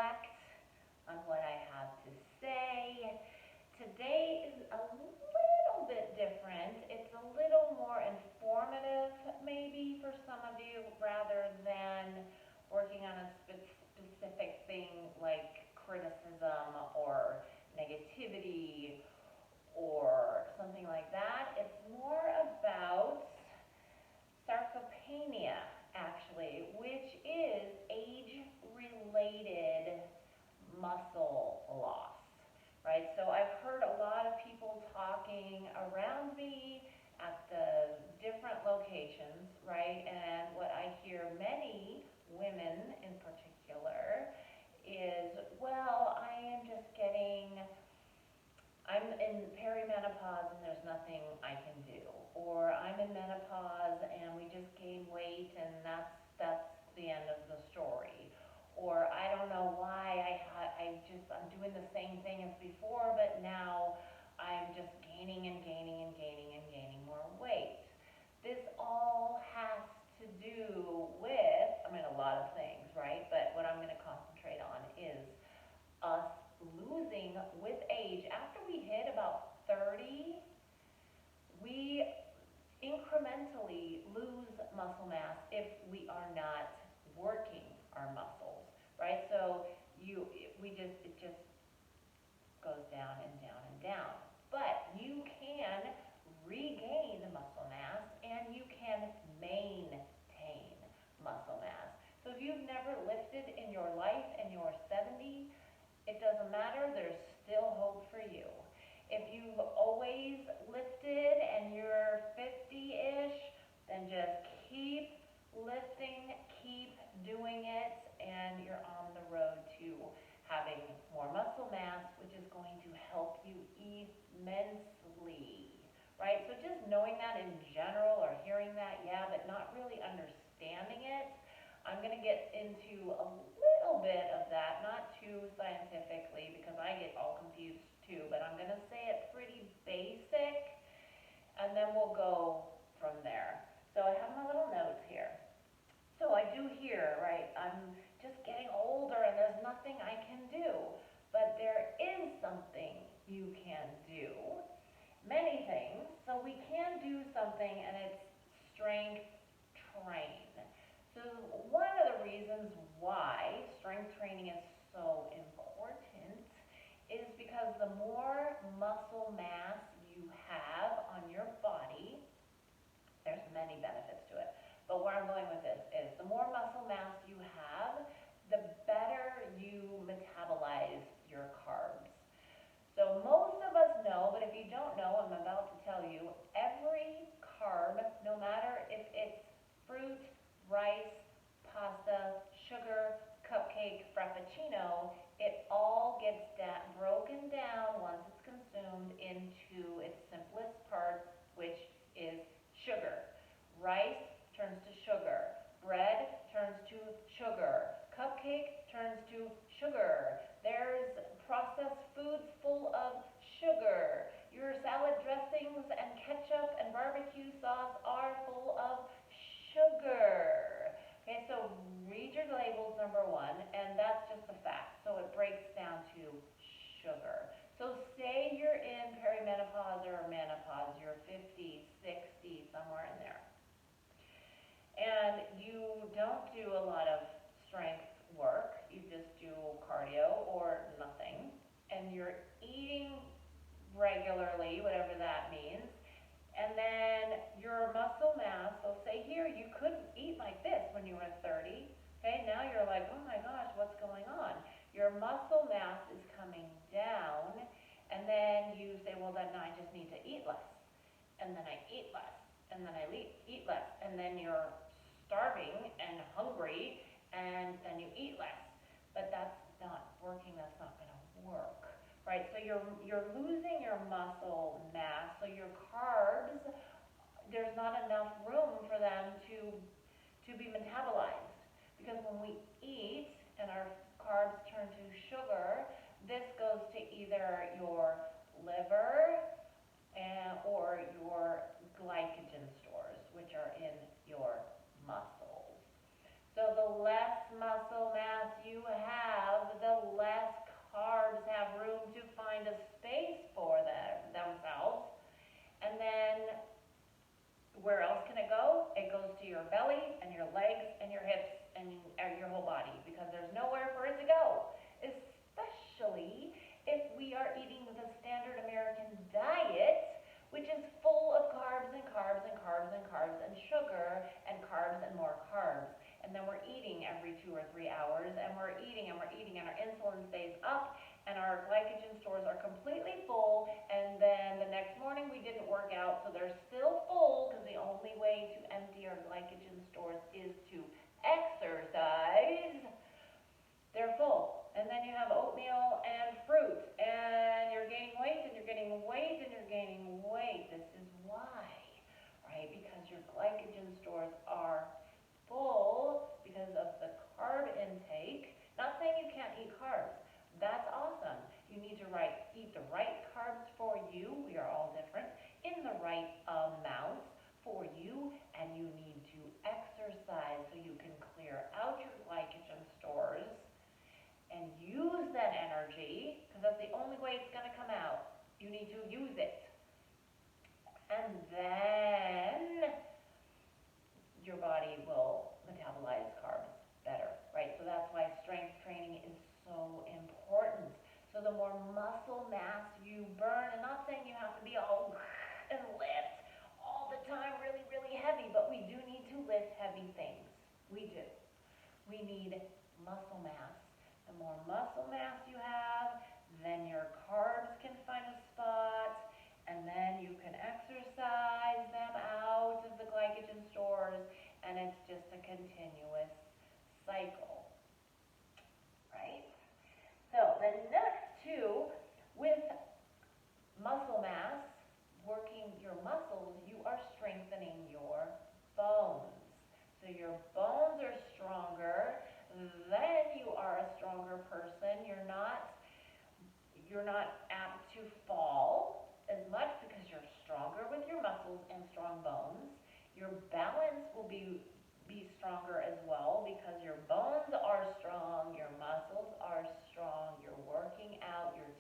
reflect on what I have to say. Today is a little bit different. It's a little more informative, maybe, for some of you, rather than working on a specific thing like criticism or negativity or something like that. It's more about sarcopenia, actually, which is age-related muscle loss, right? So I've heard a lot of people talking around me at the different locations, right? And what I hear many women in particular is, well, I'm in perimenopause and there's nothing I can do. Or I'm in menopause and we just gain weight and that's the end of the story. Or I don't know why I'm doing the same thing as before, but now I'm just gaining and gaining and gaining and gaining more weight. This all has to do with, a lot of things, right? But what I'm going to concentrate on is us losing with age. After we hit about 30, we incrementally lose muscle mass if we are not working our muscles, right? So it just goes down and down and down. But you can regain muscle mass and you can maintain muscle mass. So if you've never lifted in your life and you're 70, it doesn't matter, there's still hope for you. If you've always lifted and you're 50-ish, then just keep lifting, keep doing it, and you're on the road to having more muscle mass, which is going to help you immensely, right? So just knowing that in general or hearing that, yeah, but not really understanding it, I'm going to get into a little bit of that, not too scientifically because I get all confused too, but I'm going to say it pretty basic and then we'll go from there. So I have my little notes here. So I do hear, right, I'm just getting older and there's nothing I can do, but there is something you can do. Many things. So we can do something and it's strength train. So one of the reasons why strength training is so important is because the more muscle mass you have on your body, there's many benefits to it. But where I'm going with this is the more muscle mass you have, the better you metabolize your carbs. So most of us know, but if you don't know, I'm about to tell you, every carb, no matter if it's fruit, rice, pasta, sugar, cupcake, frappuccino, it all gets broken down once it's consumed into its simplest parts, which is sugar. Rice turns to sugar. Bread turns to sugar. Cupcake turns to sugar. There's processed foods full of sugar. Your salad dressings and ketchup and barbecue sauce are full of sugar. Okay, so read your labels, number one, and that's just a fact. So it breaks down to sugar. So say you're in perimenopause or menopause, you're 50, 60, somewhere in there, and you don't do a lot of strength work, you just do cardio or nothing, and you're eating regularly, whatever that means, and then your muscle mass, so say here, you couldn't eat like this when you were 30, okay, now you're like, oh my gosh, what's going on? Your muscle mass is coming down, and then you say, well, then I just need to eat less, and then I eat less, and then I eat less, and then you're starving and hungry, and then you eat less. But that's not working, that's not going to work, right? So you're losing your muscle mass, so your carbs, there's not enough room for them to be metabolized. Because when we eat and our carbs turn to sugar, this goes to either your liver or your glycogen stores, which are in your muscles. So the less muscle mass you have, the belly and your legs and your hips and your whole body, because there's nowhere for it to go, especially if we are eating the standard American diet, which is full of carbs and carbs and carbs and carbs and sugar and carbs and more carbs. And then we're eating every 2 or 3 hours, and we're eating and we're eating, and our insulin stays up, and our glycogen stores are completely full, and then the next morning we didn't work out, so they're still full, because the only way to empty our glycogen stores is to exercise. They're full. And then you have oatmeal and fruit, and you're gaining weight, and you're gaining weight, and you're gaining weight. This is why, right? Because your glycogen stores are full because of the carb intake. Not saying you can't eat carbs. That's awesome. You need to eat the right carbs for you. We are all different. In the right amounts for you, and you need to exercise so you can clear out your glycogen stores and use that energy, because that's the only way it's going to come out. You need to use it. And then your body will metabolize carbs better, right? So that's why strength training is so important. So the more muscle mass you burn, and not saying you have to be all and lift all the time really, really heavy, but we do need to lift heavy things. We do. We need muscle mass. The more muscle mass you have, then your carbs can find a spot, and then you can exercise them out of the glycogen stores, and it's just a continuous cycle, right? So the next two, with muscle mass, working your muscles, you are strengthening your bones. So your bones are stronger, then you are a stronger person. You're not apt to fall as much because you're stronger with your muscles and strong bones. Your balance will be stronger as well because your bones are strong, your muscles are strong, you're working out, you're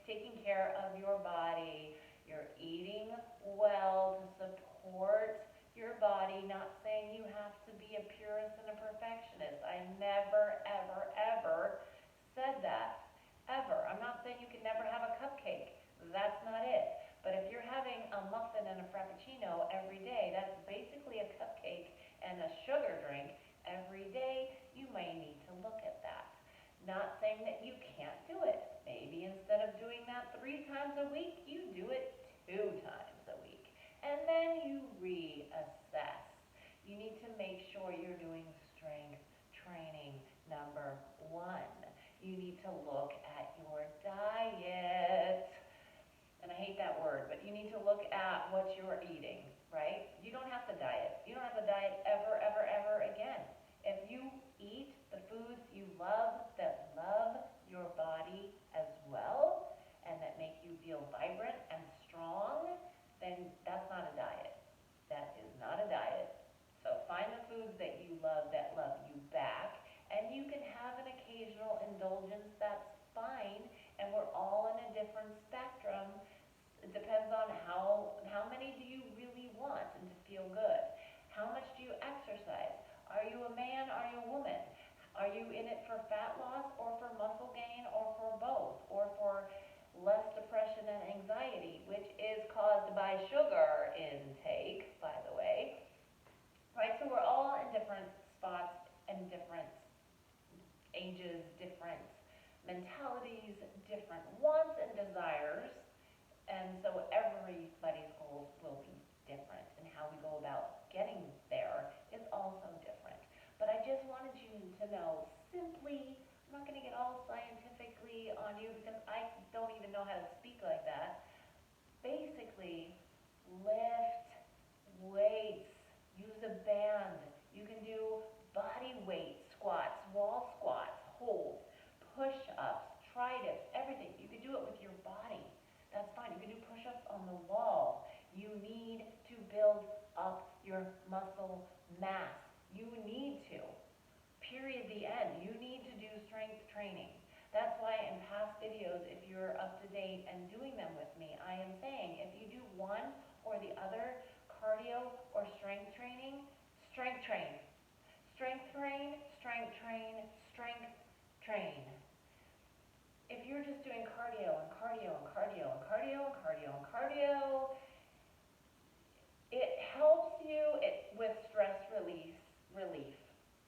taking care of your body, you're eating well to support your body. Not saying you have to be a purist and a perfectionist. I never, ever, ever said that. Ever. I'm not saying you can never have a cupcake. That's not it. But if you're having a muffin and a frappuccino every day, that's basically a cupcake and a sugar drink every day. You may need to look at that. Not saying that you can't do it. Maybe instead of doing that 3 times a week, you do it 2 times a week. And then you reassess. You need to make sure you're doing strength training. Number 1, you need to look at your diet. And I hate that word, but you need to look at what you're eating, right? You don't have to diet. You don't have to diet ever, ever, ever again. If you eat the foods you love, that love your body as well, and that make you feel vibrant and strong, then that's not a diet. That is not a diet. So find the foods that you love you back, and you can have an occasional indulgence, that's fine, and we're all in a different spectrum. It depends on how many do you really want and to feel good. How much do you exercise? Are you a man? Are you a woman? Are you in it for fat loss or for muscle gain or for both or for less depression and anxiety, which is caused by sugar intake, by the way? Right, so we're all in different spots and different ages, different mentalities, different wants and desires, and so everybody's goals will be different, and how we go about getting there is also different. But I just wanted you to know, simply, I'm not going to get all scientifically on you because I don't even know how to speak like that. Basically, lift weights, use a band. You can do body weight squats, wall squats, holds, push-ups, try-dips, everything. You can do it with your body. That's fine. You can do push-ups on the wall. You need to build up your muscle mass. You need to. Period, the end. You need to do strength training. That's why in past videos, if you're up to date and doing them with me, I am saying if you do one or the other, cardio or strength training, strength train. Strength train, strength train, strength train. If you're just doing cardio and cardio and cardio and cardio and cardio and cardio, it helps you with stress relief,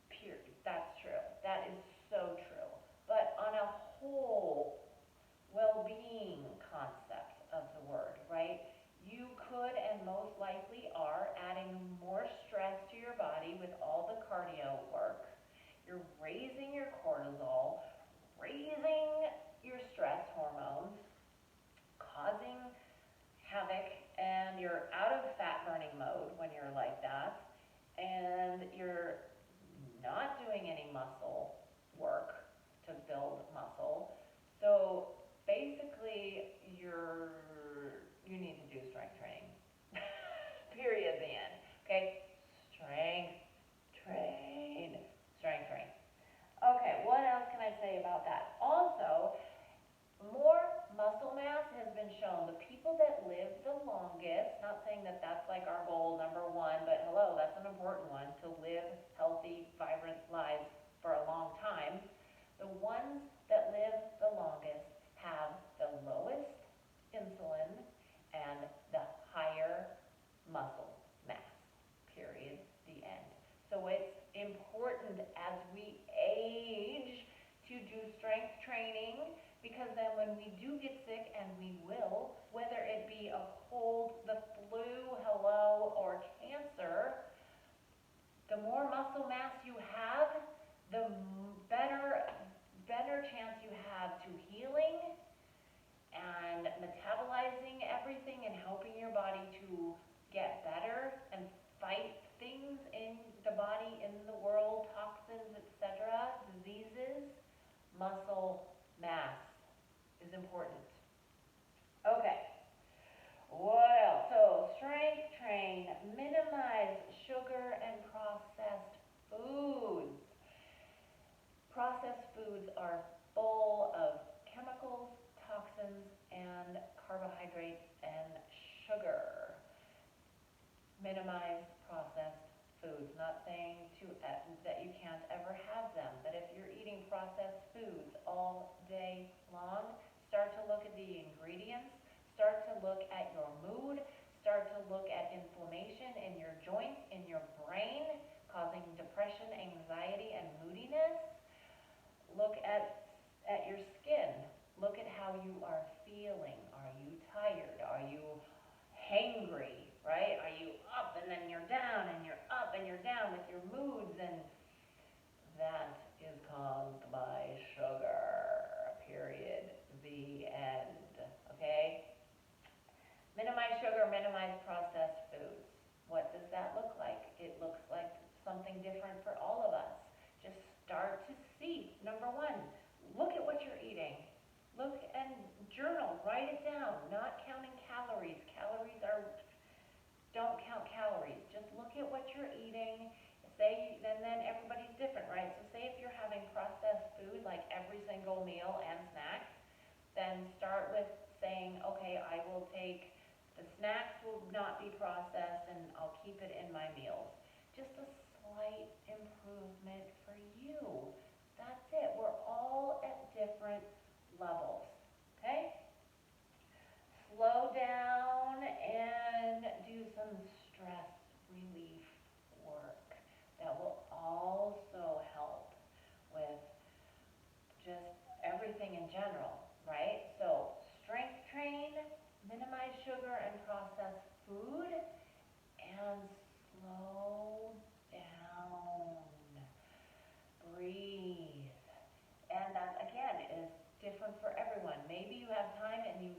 period. That's true. That is so true. But on a whole well-being concept of the word, right? You could and most likely are adding more stress to your body with all the cardio work. You're raising your cortisol, raising your stress hormones, causing havoc, and you're out of fat burning mode when you're like that, and you're not doing any muscle work to build muscle. So basically, you need to do strength training. Period, the end. Okay? Strength train. Strength train. Okay, what else can I say about that? Also, more muscle mass has been shown. The people that live the longest, not saying that that's like our goal number one, but hello, that's an important one, to live healthy, vibrant lives for a long time. The ones that live the longest have the lowest insulin and the higher muscle mass, period, the end. So it's important as we age to do strength training, because then when we do get sick, and we will, whether it be a cold, the flu, hello, or cancer, the more muscle mass you have, the better chance you have to healing and metabolizing everything and helping your body to get better and fight things in the body, in the world, toxins, etc., diseases. Muscle mass is important. Okay. What else? So, strength train, minimize sugar and processed foods. Processed foods are full of chemicals, toxins, and carbohydrates and sugar. Minimize processed foods. Not saying that you can't ever have them, but if you're eating processed foods all day long, start to look at the ingredients, start to look at your mood, start to look at inflammation in your joints, in your brain, causing depression, anxiety, and moodiness. Look at your skin. Look at how you are feeling. Are you tired? Are you hangry, right? Are you up and then you're down, and you're up and you're down with your moods? And that is caused by sugar, period, the end, okay? Minimize sugar, minimize processed foods. What does that look like? It looks like something different for all of us. Just start to see. Number one, look at what you're eating. Look and journal, write it down, not counting calories. Don't count calories. Just look at what you're eating. Say, and then everybody's different, right? So say if you're having processed food, like every single meal and snacks, then start with saying, okay, I will take, the snacks will not be processed, and I'll keep it in my meals. Just a slight improvement for you. That's it. We're all at different levels, okay? Slow down and do some stress relief work. That will also help with just everything in general, right? So, strength train, minimize sugar and processed food, and slow down. Breathe. And that, again, is different for everyone. Maybe you have time and you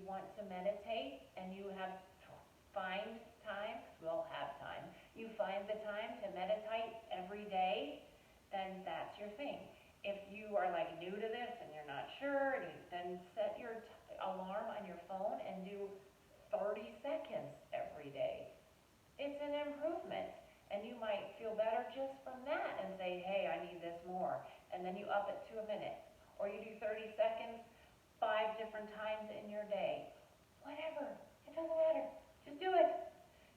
want to meditate, and you find time, we'll have time. You find the time to meditate every day, then that's your thing. If you are like new to this and you're not sure, then set your alarm on your phone and do 30 seconds every day. It's an improvement. And you might feel better just from that and say, hey, I need this more. And then you up it to a minute. Or you do 30 seconds 5 different times in your day. Whatever. It doesn't matter. Just do it.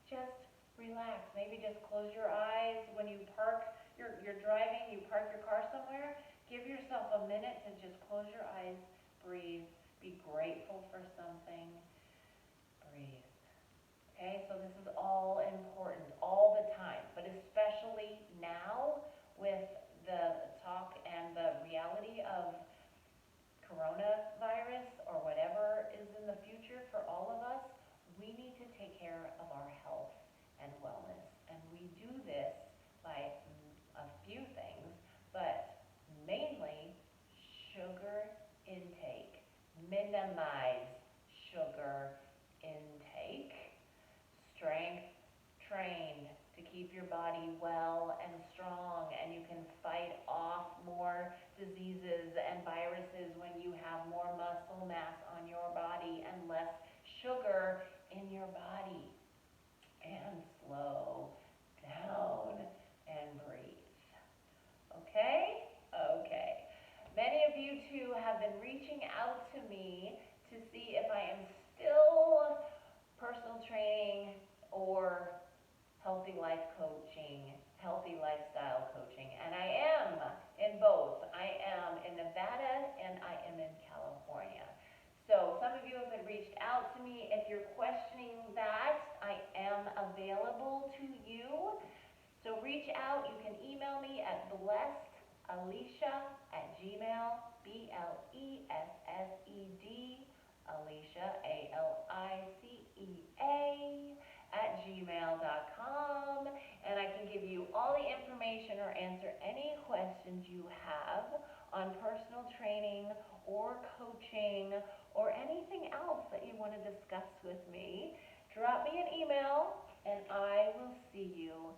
Just relax. Maybe just close your eyes when you park, you're driving, you park your car somewhere. Give yourself a minute to just close your eyes, breathe, be grateful for something, breathe. Okay, so this is all important all the time, but especially now with the talk and the reality of coronavirus or whatever is in the future for all of us, we need to take care of our health and wellness. And we do this by a few things, but mainly sugar intake. Minimize sugar intake. Strength trained to keep your body well and strong, and you can fight off more diseases and viruses when you have more muscle mass on your body and less sugar in your body. And slow down and breathe. Okay? Okay. Many of you too have been reaching out to me to see if I am still personal training or healthy life coaching, healthy lifestyle coaching. And I am in both. I am in Nevada and I am in California. So some of you have reached out to me. If you're questioning that, I am available to you. So reach out. You can email me at blessedalicia@gmail, BLESSED, Alicia, ALICEA @gmail.com, and I can give you all the information or answer any questions you have on personal training or coaching or anything else that you want to discuss with me. Drop me an email and I will see you